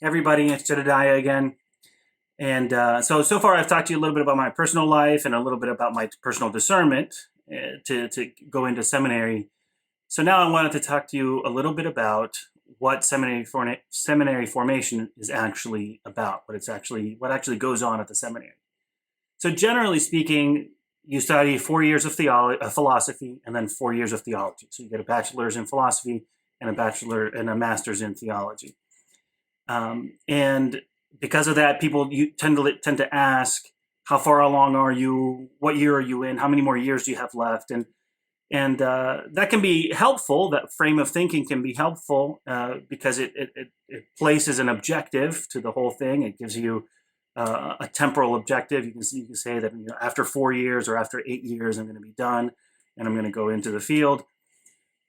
Everybody, it's Jedidiah again. And so far I've talked to you a little bit about my personal life and a little bit about my personal discernment to go into seminary. So now I wanted to talk to you a little bit about what seminary formation is actually about, what actually goes on at the seminary. So generally speaking, you study 4 years of philosophy and then 4 years of theology. So you get a bachelor's in philosophy and a master's in theology. And because of that, people tend to ask, how far along are you? What year are you in? How many more years do you have left? And that can be helpful. That frame of thinking can be helpful because it places an objective to the whole thing. It gives you a temporal objective. You can say that after 4 years or after 8 years, I'm going to be done and I'm going to go into the field.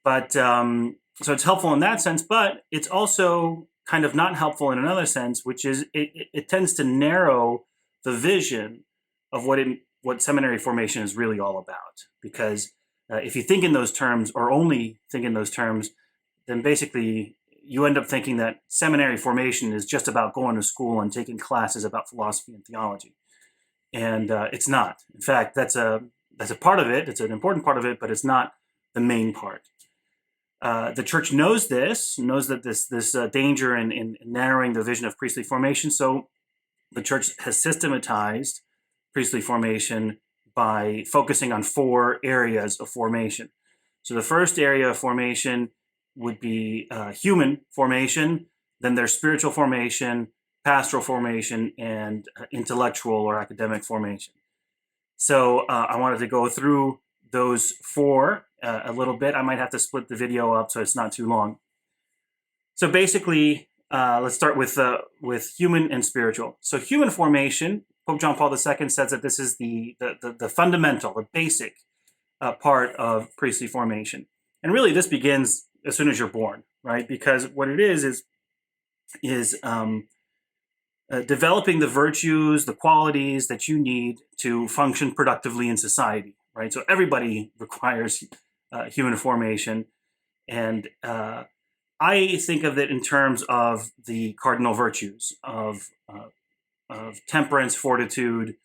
But so it's helpful in that sense, but it's also kind of not helpful in another sense, which is it tends to narrow the vision of what seminary formation is really all about. Because if you think in those terms, or only think in those terms, then basically you end up thinking that seminary formation is just about going to school and taking classes about philosophy and theology. And it's not. In fact, that's a part of it. It's an important part of it, but it's not the main part. The church knows that this danger in narrowing the vision of priestly formation. So the church has systematized priestly formation by focusing on 4 areas of formation. So the first area of formation would be human formation, then there's spiritual formation, pastoral formation, and intellectual or academic formation. So I wanted to go through those 4 a little bit. I might have to split the video up so it's not too long. So basically, let's start with human and spiritual. So human formation, Pope John Paul II says that this is the fundamental, the basic part of priestly formation. And really this begins as soon as you're born, right? Because what it is developing the virtues, the qualities that you need to function productively in society, right? So everybody requires human formation. And I think of it in terms of the cardinal virtues of temperance, fortitude,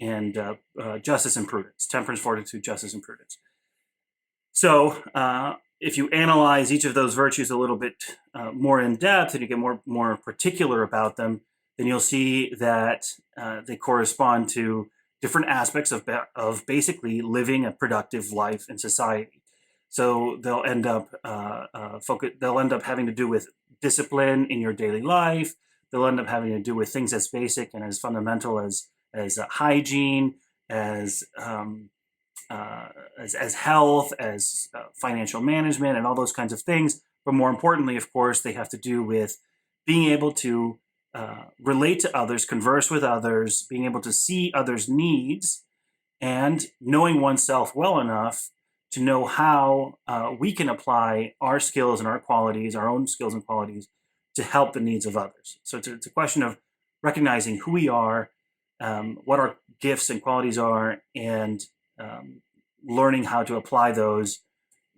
and justice and prudence. Temperance, fortitude, justice, and prudence. So if you analyze each of those virtues a little bit more in depth and you get more particular about them, then you'll see that they correspond to different aspects of basically living a productive life in society. So they'll end up having to do with discipline in your daily life. They'll end up having to do with things as basic and as fundamental as hygiene, as health, as financial management, and all those kinds of things. But more importantly, of course, they have to do with being able to relate to others, converse with others, being able to see others' needs, and knowing oneself well enough to know how we can apply our skills and our qualities, our own skills and qualities, to help the needs of others. So it's a question of recognizing who we are, what our gifts and qualities are, and learning how to apply those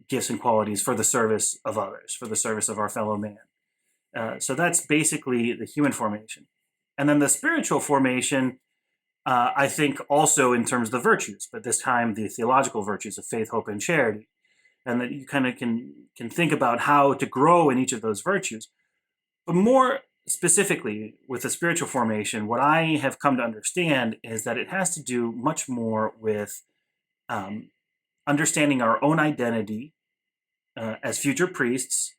gifts and qualities for the service of others, for the service of our fellow man. So that's basically the human formation. And then the spiritual formation, I think also in terms of the virtues, but this time the theological virtues of faith, hope, and charity. And that you kind of can think about how to grow in each of those virtues. But more specifically with the spiritual formation, what I have come to understand is that it has to do much more with understanding our own identity as future priests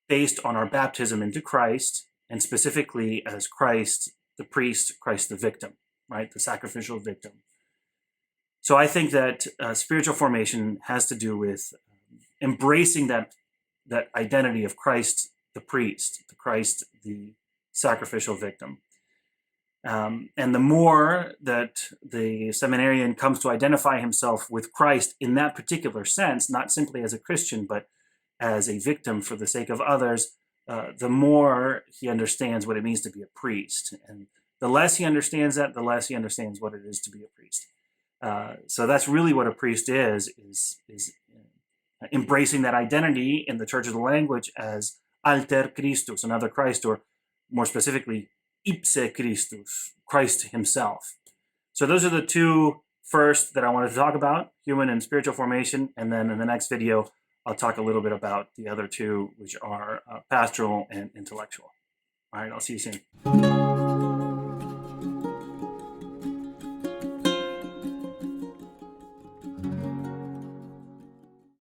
based on our baptism into Christ, and specifically as Christ the priest, Christ the victim, right? The sacrificial victim. So I think that spiritual formation has to do with embracing that identity of Christ the priest, the Christ the sacrificial victim. And the more that the seminarian comes to identify himself with Christ in that particular sense, not simply as a Christian, but as a victim for the sake of others, the more he understands what it means to be a priest. And the less he understands that, the less he understands what it is to be a priest. So that's really what a priest is embracing that identity in the Church of the Language as alter Christus, another Christ, or more specifically, ipse Christus, Christ himself. So those are the two first that I wanted to talk about, human and spiritual formation. And then in the next video, I'll talk a little bit about the other two, which are pastoral and intellectual. All right, I'll see you soon.